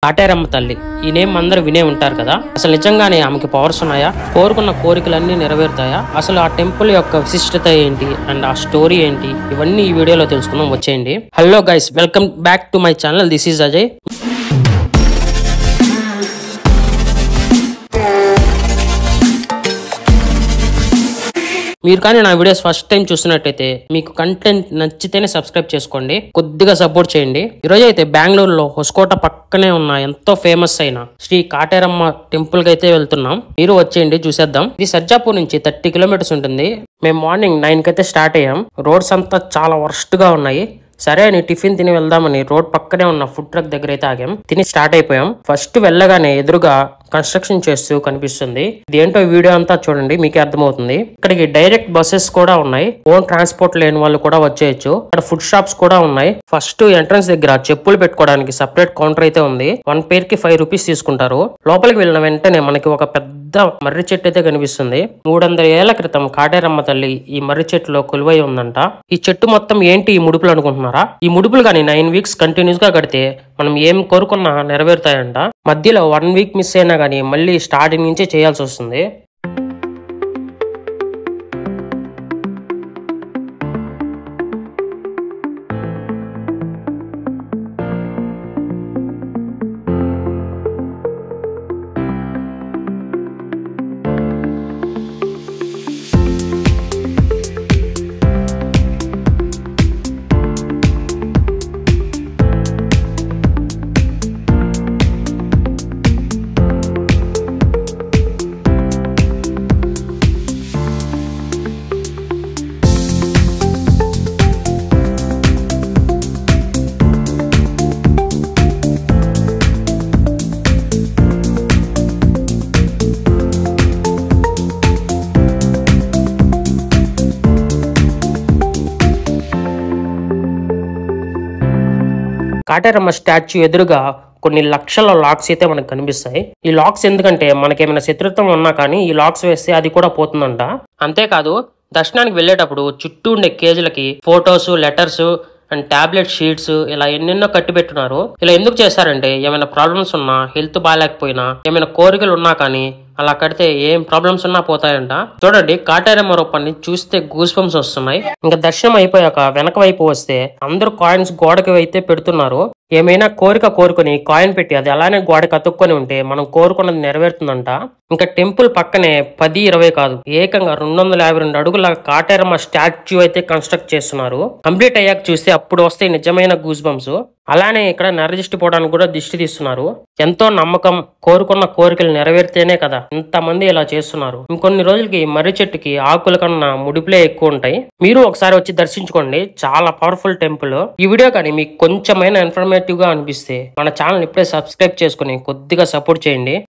కాటేరమ్మ తల్లి ఈ నేమ్ అందరూ వినే ఉంటారు కదా. అసలు నిజంగానే ఆమెకి పవర్స్ ఉన్నాయా? కోరుకున్న కోరికలన్నీ నెరవేరుతాయా? అసలు ఆ టెంపుల్ యొక్క విశిష్టత ఏంటి అండ్ ఆ స్టోరీ ఏంటి? ఇవన్నీ ఈ వీడియోలో తెలుసుకుందాం, వచ్చేయండి. Hello guys, welcome back to my channel. This is Ajay. మీరు కానీ నా వీడియోస్ ఫస్ట్ టైం చూస్తున్నట్టయితే మీకు కంటెంట్ నచ్చితేనే సబ్స్క్రైబ్ చేసుకోండి, కొద్దిగా సపోర్ట్ చేయండి. ఈరోజు అయితే బెంగళూరులో హొస్కోట పక్కనే ఉన్న ఎంతో ఫేమస్ అయిన శ్రీ కాటేరమ్మ టెంపుల్ కి అయితే వెళ్తున్నాం. మీరు వచ్చేయండి, చూసేద్దాం. ఇది సజ్జాపూర్ నుంచి 30 కిలోమీటర్స్ ఉంటుంది. మేము మార్నింగ్ 9 కి అయితే స్టార్ట్ అయ్యాం. రోడ్స్ అంతా చాలా వర్స్ట్ గా ఉన్నాయి. సరే అని టిఫిన్ తిని వెళ్దామని రోడ్ పక్కనే ఉన్న ఫుడ్ ట్రక్ దగ్గర అయితే ఆగాం. తిని స్టార్ట్ అయిపోయాం. ఫస్ట్ వెళ్ళగానే ఎదురుగా కన్స్ట్రక్షన్ చేస్తూ కనిపిస్తుంది. ఇదేంటో వీడియో అంతా చూడండి, మీకే అర్థమవుతుంది. ఇక్కడికి డైరెక్ట్ బస్సెస్ కూడా ఉన్నాయి. ఓన్ ట్రాన్స్పోర్ట్ లేని వాళ్ళు కూడా వచ్చేయచ్చు. ఇక్కడ ఫుడ్ షాప్స్ కూడా ఉన్నాయి. ఫస్ట్ ఎంట్రన్స్ దగ్గర చెప్పులు పెట్టుకోవడానికి సపరేట్ కౌంటర్ అయితే ఉంది. 1 పేర్ కి 5 రూపీస్ తీసుకుంటారు. లోపలికి వెళ్ళిన వెంటనే మనకి ఒక పెద్ద మర్రి చెట్టు అయితే కనిపిస్తుంది. 300 ఏళ్ల క్రితం కాటేరమ్మ తల్లి ఈ మర్రి చెట్టులో కొలువై ఉందంట. ఈ చెట్టు మొత్తం ఏంటి ఈ ముడుపులు అనుకుంటున్నారా? ఈ ముడుపులు కానీ 9 వీక్స్ కంటిన్యూస్ గా కడితే మనం ఏం కోరుకున్నా నెరవేరుతాయంట. మధ్యలో 1 వీక్ మిస్ అయినా కానీ మళ్ళీ స్టార్టింగ్ నుంచే చేయాల్సి వస్తుంది. కాటేరమ్మ స్టాచ్యూ ఎదురుగా కొన్ని లక్షల లాక్స్ అయితే మనకు కనిపిస్తాయి. ఈ లాక్స్ ఎందుకంటే మనకేమైనా శత్రుత్వం ఉన్నా కానీ ఈ లాక్స్ వేస్తే అది కూడా పోతుందంట. అంతేకాదు, దర్శనానికి వెళ్ళేటప్పుడు చుట్టూ ఉండే కేజీలకి photos, letters and tablet sheets ఇలా ఎన్నెన్నో కట్టి పెట్టున్నారు. ఇలా ఎందుకు చేశారంటే ఏమైనా ప్రాబ్లమ్స్ ఉన్నా, హెల్త్ బాగాలేకపోయినా, ఏమైనా కోరికలు ఉన్నా కానీ అలా కడితే ఏం ప్రాబ్లమ్స్ ఉన్నా పోతాయంట. చూడండి, కాటేరమ్మ రూపాన్ని చూస్తే గూస్ బంప్స్ వస్తున్నాయి. ఇంకా దర్శనం అయిపోయాక వెనక వైపు వస్తే అందరూ కాయిన్స్ గోడకి అయితే పెడుతున్నారు. ఏమైనా కోరిక కోరుకుని కాయిన్ పెట్టి అది అలానే గోడకి అతుక్కొని ఉంటే మనం కోరుకున్నది నెరవేరుతుందంట. ఇంకా టెంపుల్ పక్కనే 10, 20 కాదు, ఏకంగా 252 అడుగుల కాటేరమ్మ స్టాచ్యూ అయితే కన్స్ట్రక్ట్ చేస్తున్నారు. కంప్లీట్ అయ్యాక చూస్తే అప్పుడు వస్తాయి నిజమైన గూస్ బంప్స్. అలానే ఇక్కడ నరదిష్టి పోవడానికి కూడా దిష్టి తీస్తున్నారు. ఎంతో నమ్మకం, కోరుకున్న కోరికలు నెరవేరితేనే కదా ఇంతమంది ఇలా చేస్తున్నారు. ఇంకొన్ని రోజులకి మర్రి చెట్టుకి ఆకుల కన్నా ముడిపులే ఎక్కువ ఉంటాయి. మీరు ఒకసారి వచ్చి దర్శించుకోండి, చాలా పవర్ఫుల్ టెంపుల్. ఈ వీడియో కానీ మీకు కొంచెమైనా ఇన్ఫర్మేటివ్ గా అనిపిస్తే మన ఛానల్ ఇప్పుడే సబ్స్క్రైబ్ చేసుకుని కొద్దిగా సపోర్ట్ చేయండి.